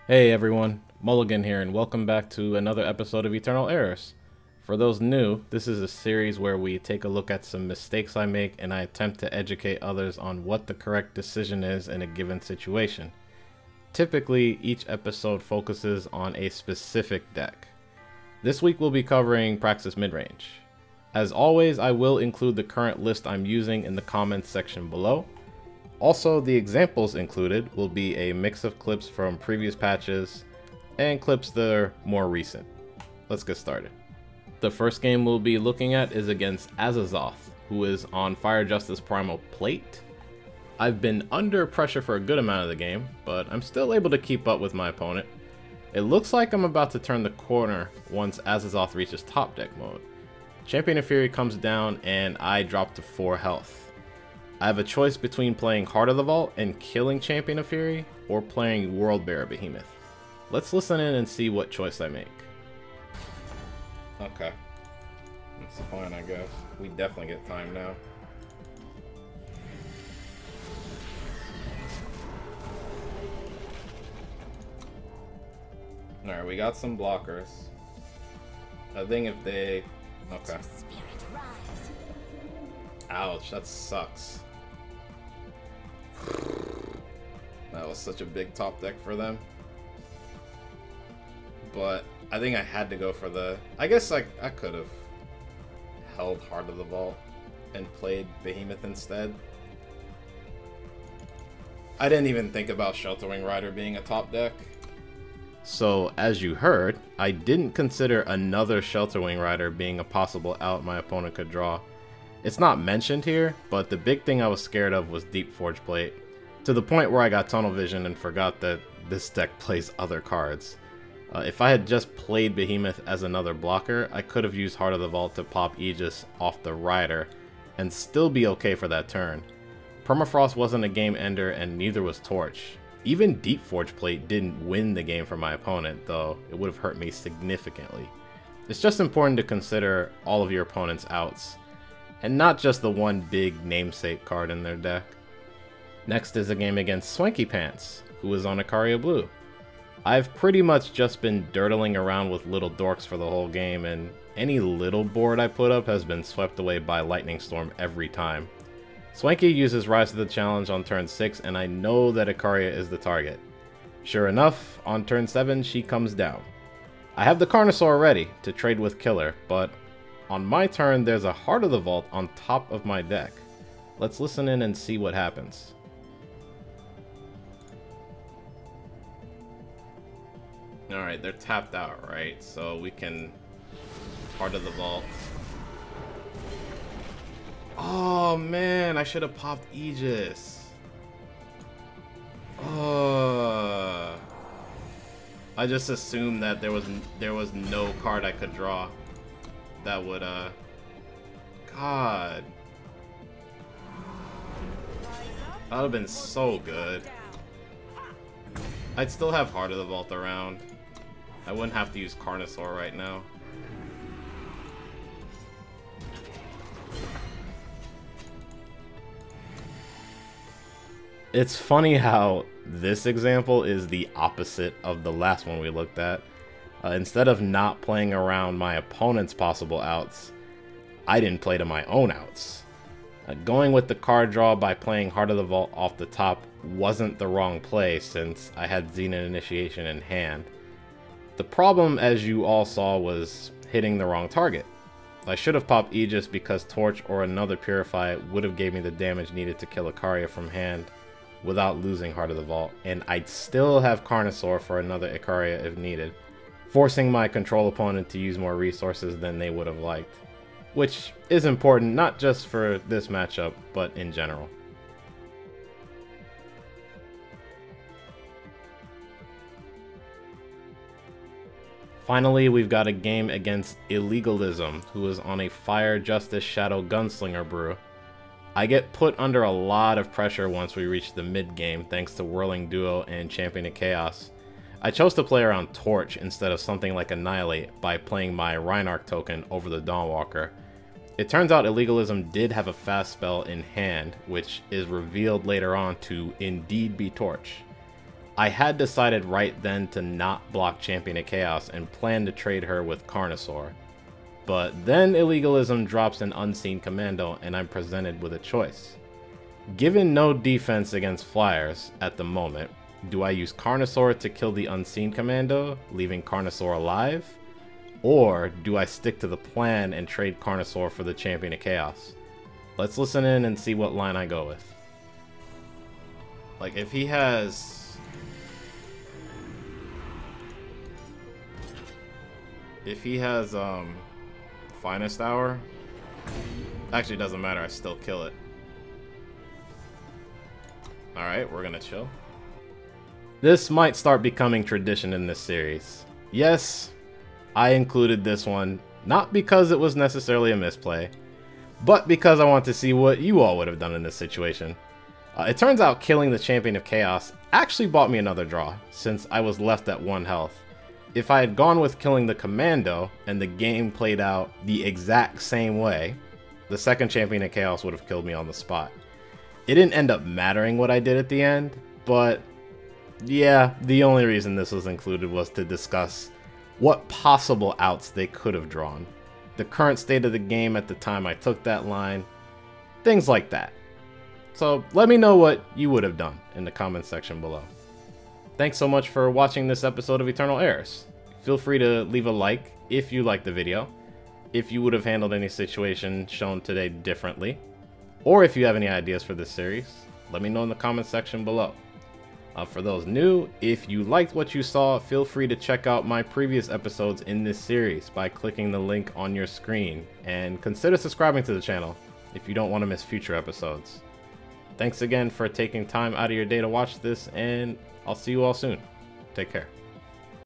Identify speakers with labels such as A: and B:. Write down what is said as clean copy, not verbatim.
A: Hey everyone, Mulligan here, and welcome back to another episode of Eternal Errors. For those new, this is a series where we take a look at some mistakes I make and I attempt to educate others on what the correct decision is in a given situation. Typically, each episode focuses on a specific deck. This week we'll be covering Praxis Midrange. As always, I will include the current list I'm using in the comments section below. Also, the examples included will be a mix of clips from previous patches and clips that are more recent. Let's get started. The first game we'll be looking at is against Azazoth, who is on Fire Justice Primal Plate. I've been under pressure for a good amount of the game, but I'm still able to keep up with my opponent. It looks like I'm about to turn the corner once Azazoth reaches top deck mode. Champion of Fury comes down and I drop to 4 health. I have a choice between playing Heart of the Vault and killing Champion of Fury, or playing World Bearer Behemoth. Let's listen in and see what choice I make. Okay. That's fine, I guess. We definitely get time now. Alright, we got some blockers. I think if they... Okay. Ouch, that sucks. That was such a big top deck for them. But I think I had to go for the... I guess I could have held Heart of the Vault and played Behemoth instead. I didn't even think about Shelterwing Rider being a top deck. So, as you heard, I didn't consider another Shelterwing Rider being a possible out my opponent could draw. It's not mentioned here, but the big thing I was scared of was Deep Forge Plate, to the point where I got tunnel vision and forgot that this deck plays other cards. If I had just played Behemoth as another blocker, I could have used Heart of the Vault to pop Aegis off the Rider and still be okay for that turn. Permafrost wasn't a game ender and neither was Torch. Even Deep Forge Plate didn't win the game for my opponent, though it would have hurt me significantly. It's just important to consider all of your opponent's outs, and not just the one big namesake card in their deck. Next is a game against Swanky Pants, who is on Ikaria Blue. I've pretty much just been dirtling around with little dorks for the whole game, and any little board I put up has been swept away by Lightning Storm every time. Swanky uses Rise to the Challenge on turn 6, and I know that Ikaria is the target. Sure enough, on turn 7 she comes down. I have the Carnosaur ready to trade with Killer, but on my turn there's a Heart of the Vault on top of my deck. Let's listen in and see what happens. Alright, they're tapped out, right? So we can Heart of the Vault. Oh man, I should have popped Aegis. I just assumed that there was no card I could draw that would God. That would have been so good. I'd still have Heart of the Vault around. I wouldn't have to use Carnosaur right now. It's funny how this example is the opposite of the last one we looked at. Instead of not playing around my opponent's possible outs, I didn't play to my own outs. Going with the card draw by playing Heart of the Vault off the top wasn't the wrong play since I had Zenith Initiation in hand. The problem, as you all saw, was hitting the wrong target. I should have popped Aegis because Torch or another Purify would have gave me the damage needed to kill Ikaria from hand without losing Heart of the Vault, and I'd still have Carnosaur for another Ikaria if needed, forcing my control opponent to use more resources than they would have liked, which is important not just for this matchup, but in general. Finally, we've got a game against Illegalism, who is on a Fire Justice Shadow Gunslinger brew. I get put under a lot of pressure once we reach the mid game thanks to Whirling Duo and Champion of Chaos. I chose to play around Torch instead of something like Annihilate by playing my Reinarch token over the Dawnwalker. It turns out Illegalism did have a fast spell in hand, which is revealed later on to indeed be Torch. I had decided right then to not block Champion of Chaos and plan to trade her with Carnosaur. But then Illegalism drops an Unseen Commando and I'm presented with a choice. Given no defense against flyers at the moment, do I use Carnosaur to kill the Unseen Commando, leaving Carnosaur alive? Or do I stick to the plan and trade Carnosaur for the Champion of Chaos? Let's listen in and see what line I go with. Like, if he has... Finest Hour, actually doesn't matter, I still kill it. Alright, we're gonna chill. This might start becoming tradition in this series. Yes, I included this one, not because it was necessarily a misplay, but because I want to see what you all would have done in this situation. It turns out killing the Champion of Chaos actually bought me another draw, since I was left at 1 health. If I had gone with killing the Commando, and the game played out the exact same way, the second Champion of Chaos would have killed me on the spot. It didn't end up mattering what I did at the end, but yeah, the only reason this was included was to discuss what possible outs they could have drawn, the current state of the game at the time I took that line, things like that. So let me know what you would have done in the comments section below. Thanks so much for watching this episode of Eternal Heirs. Feel free to leave a like if you liked the video, if you would have handled any situation shown today differently, or if you have any ideas for this series, let me know in the comments section below. For those new, if you liked what you saw, feel free to check out my previous episodes in this series by clicking the link on your screen, and consider subscribing to the channel if you don't want to miss future episodes. Thanks again for taking time out of your day to watch this, and I'll see you all soon. Take care.